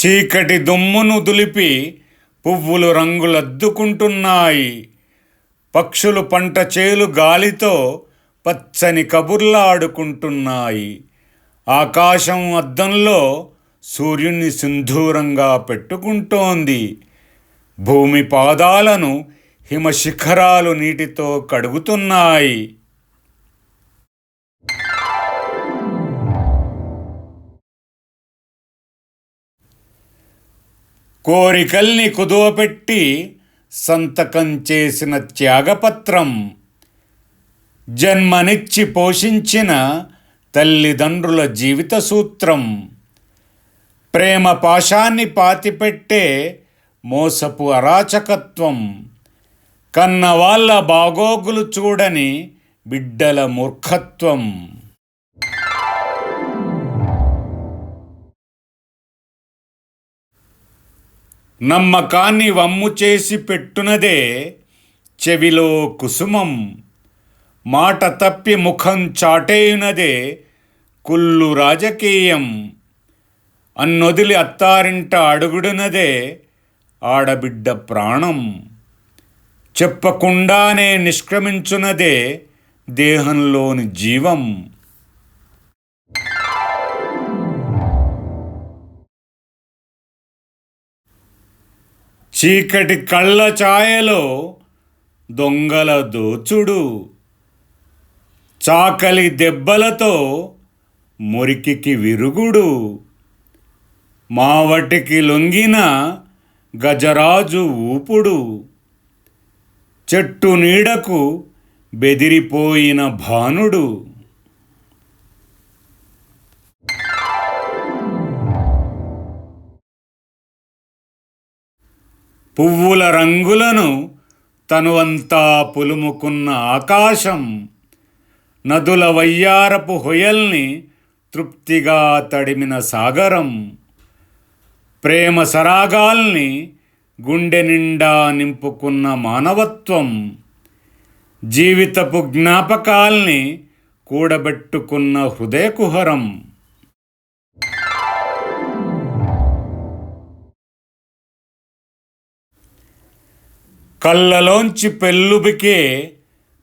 చీకటి దుమ్మును దులిపి పువ్వులు రంగులద్దుకుంటున్నాయి. పక్షులు పంట చేలు గాలితో పచ్చని కబుర్లాడుకుంటున్నాయి. ఆకాశం అద్దంలో సూర్యుని సింధూరంగా పెట్టుకుంటోంది. భూమి పాదాలను హిమశిఖరాలు నీటితో కడుగుతున్నాయి. కోరికల్ని కుదువపెట్టి సంతకం చేసిన త్యాగపత్రం, జన్మనిచ్చి పోషించిన తల్లిదండ్రుల జీవిత సూత్రం, ప్రేమ పాశాన్ని పాతిపెట్టే మోసపు అరాచకత్వం, కన్నవాళ్ళ బాగోగులు చూడని బిడ్డల మూర్ఖత్వం. నమ్మకాన్ని వమ్ము చేసి పెట్టునదే చెవిలో కుసుమం, మాట తప్పి ముఖం చాటేయునదే కుళ్ళు రాజకీయం, అన్నొదిలి అత్తారింట అడుగుడునదే ఆడబిడ్డ ప్రాణం, చెప్పకుండానే నిష్క్రమించునదే దేహంలోని జీవం. చీకటి కళ్ళ ఛాయలో దొంగల దోచుడు, చాకలి దెబ్బలతో మురికికి విరుగుడు, మావటికి లొంగిన గజరాజు ఊపుడు, చెట్టు నీడకు బెదిరిపోయిన భానుడు. పువ్వుల రంగులను తనువంతా పులుముకున్న ఆకాశం, నదుల వయ్యారపు హొయల్ని తృప్తిగా తడిమిన సాగరం, ప్రేమ సరాగాల్ని గుండె నిండా నింపుకున్న మానవత్వం, జీవితపు జ్ఞాపకాల్ని కూడబెట్టుకున్న హృదయకుహరం. కళ్ళలోంచి పెళ్ళుబికే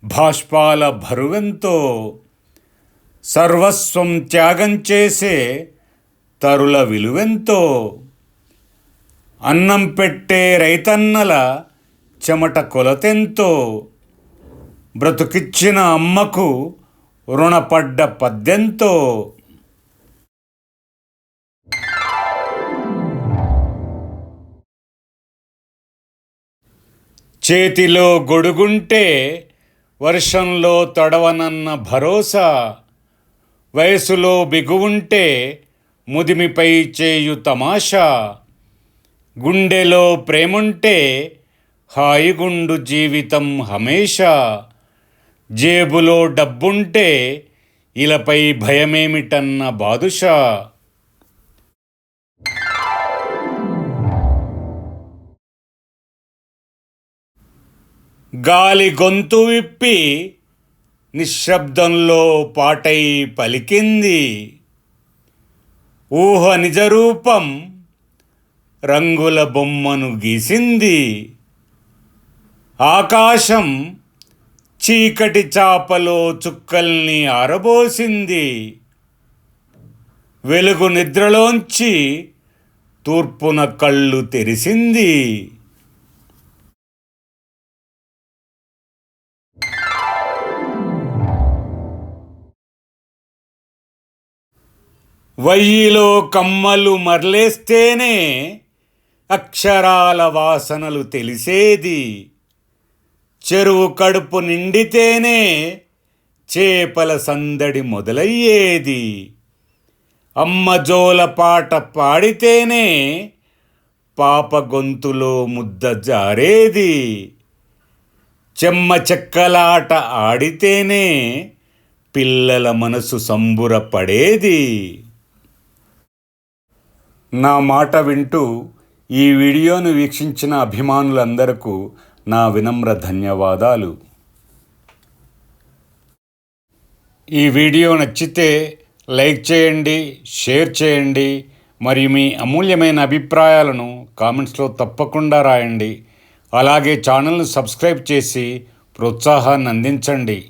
బాష్పాల బరువెంతో, సర్వస్వం త్యాగం చేసే తరుల విలువెంతో, అన్నం పెట్టే రైతన్నల చెమట కొలతెంతో, బ్రతుకిచ్చిన అమ్మకు రుణపడ్డ పద్దెంతో. చేతిలో గొడుగుంటే వర్షంలో తడవనన్న భరోసా, వయసులో బిగువుంటే ముదిమిపై చేయు తమాషా, గుండెలో ప్రేముంటే హాయిగుండు జీవితం హమేషా, జేబులో డబ్బుంటే ఇలపై భయమేమిటన్న బాదుషా. గాలి గొంతు విప్పి నిశ్శబ్దంలో పాటై పలికింది, ఊహ నిజరూపం రంగుల బొమ్మను గీసింది, ఆకాశం చీకటి చాపలో చుక్కల్ని ఆరబోసింది, వెలుగు నిద్రలోంచి తూర్పున కళ్ళు తెరిసింది. వయ్యిలో కమ్మలు మర్లేస్తేనే అక్షరాల వాసనలు తెలిసేది, చెరువు కడుపు నిండితేనే చేపల సందడి మొదలయ్యేది, అమ్మ జోల పాట పాడితేనే పాప గొంతులో ముద్ద జారేది, చెమ్మ చెక్కలాట ఆడితేనే పిల్లల మనసు సంబురపడేది. నా మాట వింటూ ఈ వీడియోను వీక్షించిన అభిమానులందరకు నా వినమ్ర ధన్యవాదాలు. ఈ వీడియో నచ్చితే లైక్ చేయండి, షేర్ చేయండి, మరియు మీ అమూల్యమైన అభిప్రాయాలను కామెంట్స్లో తప్పకుండా రాయండి. అలాగే ఛానల్ను సబ్స్క్రైబ్ చేసి ప్రోత్సాహాన్ని అందించండి.